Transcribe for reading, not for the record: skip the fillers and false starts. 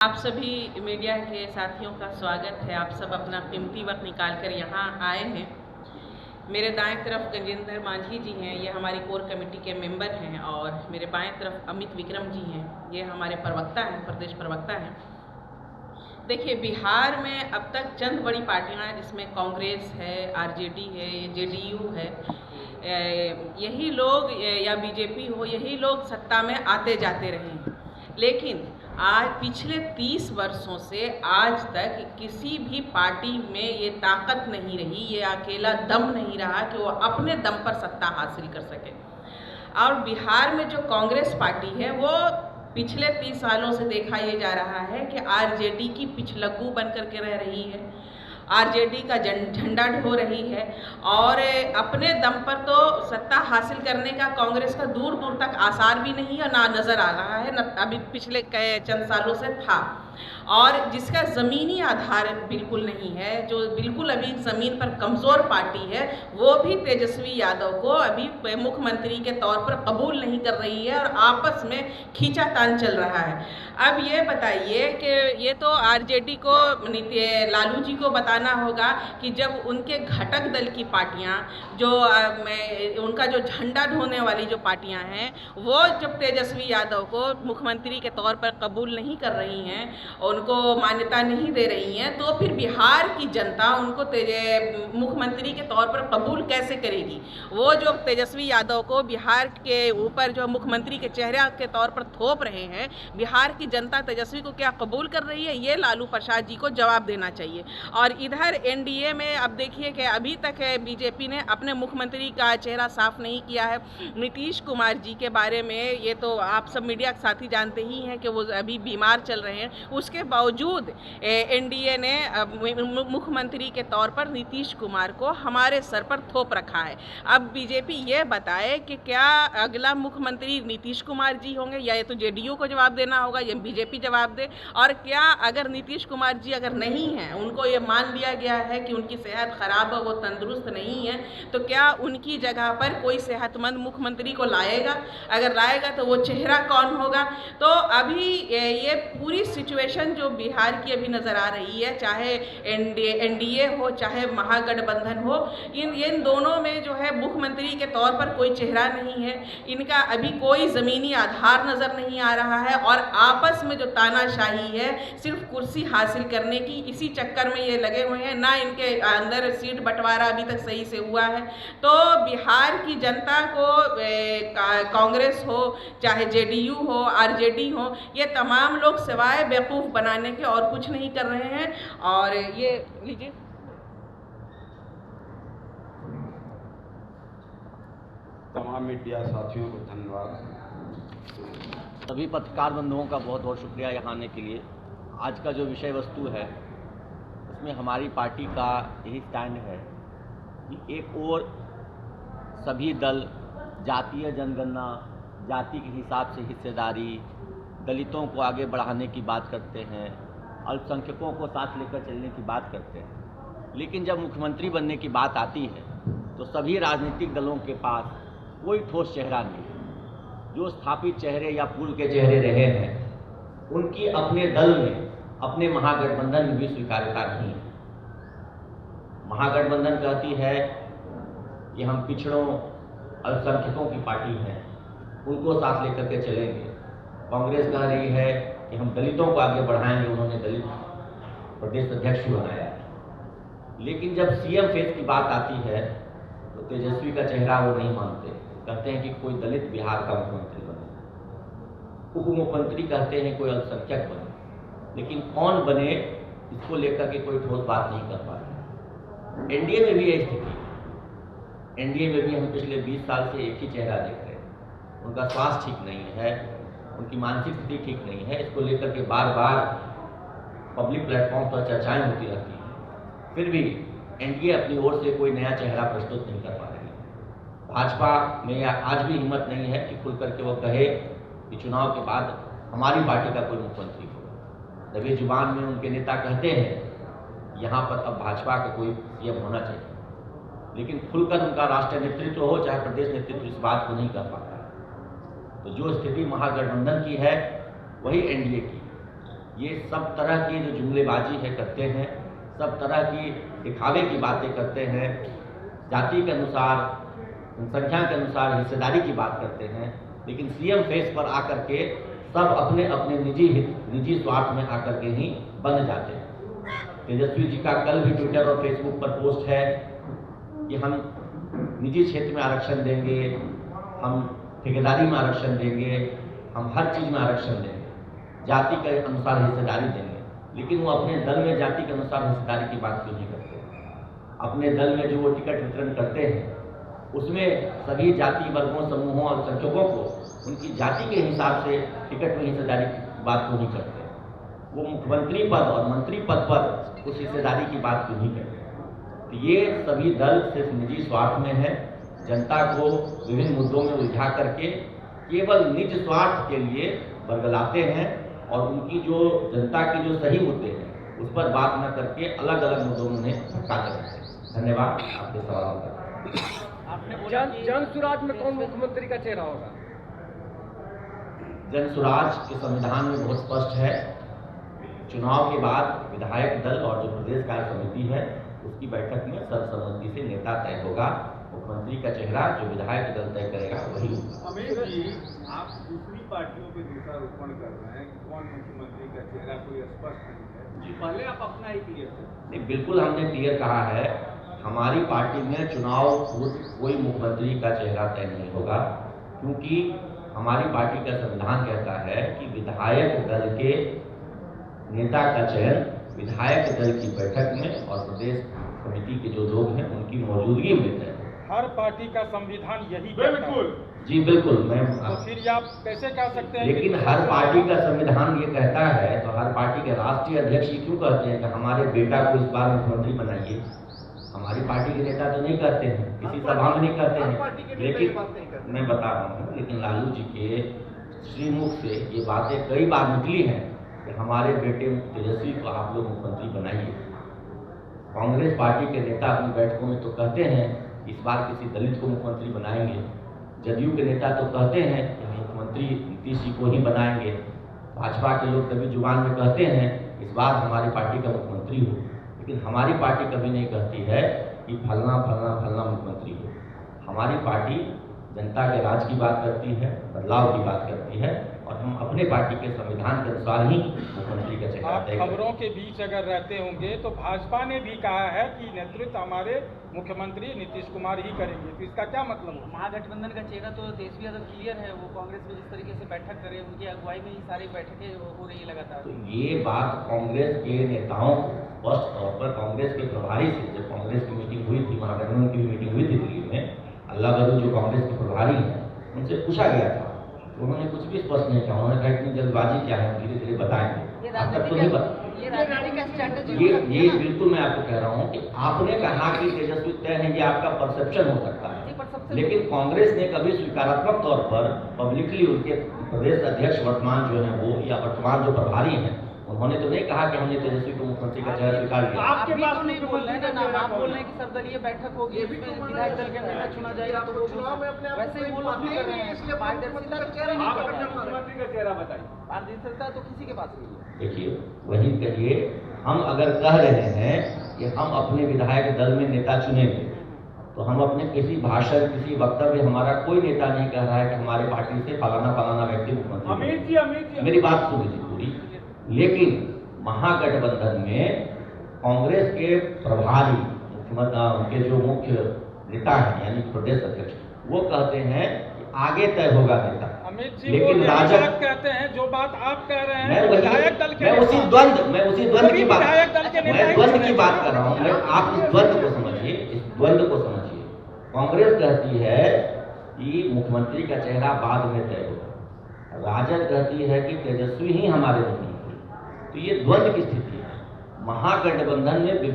आप सभी मीडिया के साथियों का स्वागत है। आप सब अपना कीमती वक्त निकाल कर यहाँ आए हैं। मेरे दाएं तरफ गजेंद्र मांझी जी हैं, ये हमारी कोर कमेटी के मेंबर हैं, और मेरे बाएं तरफ अमित विक्रम जी हैं, ये हमारे प्रवक्ता हैं, प्रदेश प्रवक्ता हैं। देखिए, बिहार में अब तक चंद बड़ी पार्टियां हैं, जिसमें कांग्रेस है, आरजेडी है, जेडीयू है, यही लोग या बीजेपी हो, यही लोग सत्ता में आते जाते रहे हैं। लेकिन आज पिछले 30 वर्षों से आज तक किसी भी पार्टी में ये ताकत नहीं रही, ये अकेला दम नहीं रहा कि वो अपने दम पर सत्ता हासिल कर सके। और बिहार में जो कांग्रेस पार्टी है, वो पिछले 30 सालों से देखा ये जा रहा है कि आरजेडी की पिछलग्गू बन करके रह रही है, आरजेडी का झंडा ढो रही है, और अपने दम पर तो सत्ता हासिल करने का कांग्रेस का दूर दूर तक आसार भी नहीं है, ना नज़र आ रहा है, न अभी पिछले चंद सालों से था। और जिसका ज़मीनी आधार बिल्कुल नहीं है, जो बिल्कुल अभी ज़मीन पर कमज़ोर पार्टी है, वो भी तेजस्वी यादव को अभी मुख्यमंत्री के तौर पर कबूल नहीं कर रही है, और आपस में खींचातान चल रहा है। अब ये बताइए कि ये तो आरजेडी को, लालू जी को बताना होगा कि जब उनके घटक दल की पार्टियां, जो उनका जो झंडा ढोने वाली जो पार्टियां हैं, वो जब तेजस्वी यादव को मुख्यमंत्री के तौर पर कबूल नहीं कर रही हैं, उनको मान्यता नहीं दे रही हैं, तो फिर बिहार की जनता उनको मुख्यमंत्री के तौर पर कबूल कैसे करेगी? वो जो तेजस्वी यादव को बिहार के ऊपर जो मुख्यमंत्री के चेहरे के तौर पर थोप रहे हैं, बिहार की जनता तेजस्वी को क्या कबूल कर रही है? ये लालू प्रसाद जी को जवाब देना चाहिए। और इधर एनडीए में अब देखिए कि अभी तक बीजेपी ने अपने मुख्यमंत्री का चेहरा साफ नहीं किया है। नीतीश कुमार जी के बारे में ये तो आप सब मीडिया के साथी जानते ही हैं कि वो अभी बीमार चल रहे हैं। उसके बावजूद एनडीए ने मुख्यमंत्री के तौर पर नीतीश कुमार को हमारे सर पर थोप रखा है। अब बीजेपी ये बताए कि क्या अगला मुख्यमंत्री नीतीश कुमार जी होंगे, या ये तो जेडीयू को जवाब देना होगा, या बीजेपी जवाब दे। और क्या अगर नीतीश कुमार जी अगर नहीं हैं, उनको ये मान लिया गया है कि उनकी सेहत खराब है, वो तंदुरुस्त नहीं है, तो क्या उनकी जगह पर कोई सेहतमंद मुख्यमंत्री को लाएगा? अगर लाएगा तो वो चेहरा कौन होगा? तो अभी ये पूरी सिचुएशन जो बिहार की अभी नज़र आ रही है, चाहे एनडीए हो, चाहे महागठबंधन हो, इन दोनों में जो है मुख्यमंत्री के तौर पर कोई चेहरा नहीं है, इनका अभी कोई ज़मीनी आधार नज़र नहीं आ रहा है, और आपस में जो तानाशाही है सिर्फ कुर्सी हासिल करने की, इसी चक्कर में ये लगे हुए हैं। ना इनके अंदर सीट बंटवारा अभी तक सही से हुआ है। तो बिहार की जनता को कांग्रेस हो, चाहे जेडीयू हो, आरजेडी हो, ये तमाम लोग सिवाय बेवकूफ़ बनाने के और कुछ नहीं कर रहे हैं। और ये लीजिए, तमाम मीडिया साथियों को धन्यवाद। सभी पत्रकार बंधुओं का बहुत बहुत शुक्रिया यहाँ आने के लिए। आज का जो विषय वस्तु है, उसमें हमारी पार्टी का यही स्टैंड है कि एक ओर सभी दल जातीय जनगणना, जाति के हिसाब से हिस्सेदारी, दलितों को आगे बढ़ाने की बात करते हैं, अल्पसंख्यकों को साथ लेकर चलने की बात करते हैं, लेकिन जब मुख्यमंत्री बनने की बात आती है तो सभी राजनीतिक दलों के पास कोई ठोस चेहरा नहीं। जो स्थापित चेहरे या पूर्व के चेहरे रहे हैं, उनकी अपने दल में, अपने महागठबंधन में भी स्वीकार्यता नहीं है। महागठबंधन कहती है कि हम पिछड़ों, अल्पसंख्यकों की पार्टी हैं, उनको साथ लेकर के चलेंगे। कांग्रेस कह रही है कि हम दलितों को आगे बढ़ाएंगे, उन्होंने दलित प्रदेश अध्यक्ष बनाया है। लेकिन जब सीएम फेस की बात आती है तो तेजस्वी का चेहरा वो नहीं मानते, कहते हैं कि कोई दलित बिहार का मुख्यमंत्री बने। उप मुख्यमंत्री कहते हैं कोई अल्पसंख्यक बने, लेकिन कौन बने इसको लेकर के कोई ठोस बात नहीं कर पा रहे। एनडीए में भी यही स्थिति है। एनडीए में भी हम पिछले 20 साल से एक ही चेहरा देख रहे हैं। उनका स्वास्थ्य ठीक नहीं है, उनकी मानसिक स्थिति ठीक नहीं है, इसको लेकर के बार बार पब्लिक प्लेटफॉर्म पर चर्चाएं होती रहती हैं। फिर भी एनडीए अपनी ओर से कोई नया चेहरा प्रस्तुत नहीं कर पा रही है। भाजपा में आज भी हिम्मत नहीं है कि खुल करके वो कहे कि चुनाव के बाद हमारी पार्टी का कोई मुख्यमंत्री हो। दबे जुबान में उनके नेता कहते हैं यहाँ पर अब भाजपा का कोई सीएम होना चाहिए, लेकिन खुलकर उनका राष्ट्रीय नेतृत्व हो, चाहे प्रदेश नेतृत्व, इस बात को नहीं कर पाता है। तो जो स्थिति महागठबंधन की है, वही एनडीए की। ये सब तरह की जो जुमलेबाजी है करते हैं, सब तरह की दिखावे की बातें करते हैं, जाति के अनुसार, जनसंख्या के अनुसार हिस्सेदारी की बात करते हैं, लेकिन सीएम फेस पर आकर के सब अपने अपने निजी स्वार्थ में आकर के ही बंध जाते हैं। तेजस्वी जी का कल भी ट्विटर और फेसबुक पर पोस्ट है कि हम निजी क्षेत्र में आरक्षण देंगे, हम ठेकेदारी में आरक्षण देंगे, हम हर चीज में आरक्षण देंगे, जाति के अनुसार हिस्सेदारी देंगे, लेकिन वो अपने दल में जाति के अनुसार हिस्सेदारी की बात क्यों नहीं करते? अपने दल में जो वो टिकट वितरण करते हैं उसमें सभी जाति वर्गों, समूहों और संख्यकों को उनकी जाति के हिसाब से टिकट में हिस्सेदारी की बात क्यों नहीं करते? वो मुख्यमंत्री पद और मंत्री पद पर उस हिस्सेदारी की बात क्यों नहीं करते? तो ये सभी दल सिर्फ निजी स्वार्थ में है, जनता को विभिन्न मुद्दों में उलझा करके केवल निज स्वार्थ के लिए बरगलाते हैं और उनकी जो जनता के जो सही मुद्दे हैं उस पर बात न करके अलग अलग मुद्दों में उन्हें भटकाते रहते हैं। धन्यवाद आपके सवालों का। जन सुराज में कौन मुख्यमंत्री का चेहरा होगा? जन सुराज के संविधान में बहुत स्पष्ट है, चुनाव के बाद विधायक दल और जो प्रदेश कार्य समिति है उसकी बैठक में सर्वसम्मति से नेता तय होगा। मुख्यमंत्री का चेहरा जो विधायक दल तय करेगा वही होगा। अमित जी, आप दूसरी पार्टियों पे दोषारोपण कर रहे हैं कि कौन मुख्यमंत्री का चेहरा कोई स्पष्ट नहीं है जी, पहले आप अपना ही क्लियर करें। नहीं, बिल्कुल हमने क्लियर कहा है, हमारी पार्टी में चुनाव पूर्व कोई मुख्यमंत्री का चेहरा तय नहीं होगा, क्योंकि हमारी पार्टी का संविधान कहता है कि विधायक दल के नेता का चयन विधायक दल की बैठक में और प्रदेश समिति के जो लोग हैं उनकी मौजूदगी में तय। हर पार्टी का संविधान यही बिल्कुल जी बिल्कुल, मैं तो फिर आप कैसे कह सकते हैं? लेकिन हर पार्टी का संविधान ये कहता है तो हर पार्टी के राष्ट्रीय अध्यक्ष ये क्यों कहते हैं कि हमारे बेटा को इस बार मुख्यमंत्री बनाइए? हमारी पार्टी के नेता तो नहीं कहते हैं, किसी सभा में नहीं कहते हैं, लेकिन मैं बता रहा हूँ, लेकिन लालू जी के श्रीमुख से ये बातें कई बार निकली हैं कि हमारे बेटे तेजस्वी को आप लोग मुख्यमंत्री बनाइए। कांग्रेस पार्टी के नेता अपनी बैठकों में तो कहते हैं इस बार किसी दलित को मुख्यमंत्री बनाएंगे, जदयू के नेता तो कहते हैं कि हम मुख्यमंत्री नीतीश जी को ही बनाएंगे, भाजपा के लोग कभी जुबान में कहते हैं इस बार हमारी पार्टी का मुख्यमंत्री हो, लेकिन हमारी पार्टी कभी नहीं कहती है कि फलना फलना फलना मुख्यमंत्री हो। हमारी पार्टी जनता के राज की बात करती है, बदलाव की बात करती है और हम अपने पार्टी के संविधान के अनुसार ही मुख्यमंत्री का चेहरा आप तय करेंगे। खबरों के बीच अगर रहते होंगे तो भाजपा ने भी कहा है कि नेतृत्व हमारे मुख्यमंत्री नीतीश कुमार ही करेंगे, तो इसका क्या मतलब हो? महागठबंधन का चेहरा तो तेजस्वी यादव क्लियर है, वो कांग्रेस में जिस तरीके से बैठक करे उनकी अगुवाई में ही सारी बैठकें हो रही है लगातार। तो ये बात कांग्रेस के नेताओं को स्पष्ट तौर पर कांग्रेस के प्रभारी से, जब कांग्रेस की मीटिंग हुई थी, महागठबंधन की मीटिंग हुई थी दिल्ली में, अल्लाह बरू जो कांग्रेस के प्रभारी हैं उनसे पूछा गया था, तो उन्होंने कुछ भी स्पष्ट नहीं कहा। उन्होंने कहा इतनी जल्दबाजी क्या है, धीरे धीरे बताएंगे। अब तक तो नहीं बता। ये बिल्कुल मैं आपको कह रहा हूँ कि आपने कहा कि तेजस्वी तय है, ये आपका परसेप्शन हो सकता है, लेकिन कांग्रेस ने कभी स्वीकारात्मक तौर पर पब्लिकली उनके प्रदेश अध्यक्ष वर्तमान जो है वो या वर्तमान जो प्रभारी हैं उन्होंने तो नहीं कहा कि हमने तेजस्वी को मुख्यमंत्री का चेहरा स्वीकार किया। आपके पास तो नहीं बोल रहे हैं ना, आप बोल रहे हैं कि सर्वदलीय बैठक होगी, उसमें विधायक दल के नेता चुना जाएगा, तो वो चुनाव में अपने वैसे ही वो लोग भी कर रहे हैं, इसलिए पारदर्शिता तो चेहरा नहीं कर रहे हैं। मुख्यमंत्री का चेहरा बताइए। पारदर्शिता तो किसी के पास नहीं है। देखिए, वही कहिए, हम अगर कह रहे हैं कि हम अपने विधायक दल में नेता चुनेंगे, तो हम अपने किसी भाषण, किसी वक्तव्य, हमारा कोई नेता नहीं कह रहा है कि हमारे पार्टी से फलाना फलाना व्यक्ति मुख्यमंत्री। अमित जी मेरी बात सुन लीजिए पूरी। लेकिन महागठबंधन में कांग्रेस के प्रभारी मुख्यमंत्री, उनके जो मुख्य नेता हैं यानी प्रदेश अध्यक्ष, वो कहते हैं कि आगे तय होगा नेता। अमित जी लेकिन वो राजद बात कहते हैं, जो बात आप कह रहे हैं, मैं विधायक दल के मैं उसी द्वंद की बात विधायक दल के नेता मैं द्वंद की बात कर रहा हूँ। मैं आप इस द्वंद को समझिए, इस द्वंद को समझिए। कांग्रेस कहती है कि मुख्यमंत्री का चेहरा बाद में तय होगा, राजद कहती है कि तेजस्वी ही हमारे मुख्यमंत्री। तो ये द्वंद की स्थिति है। महागठबंधन में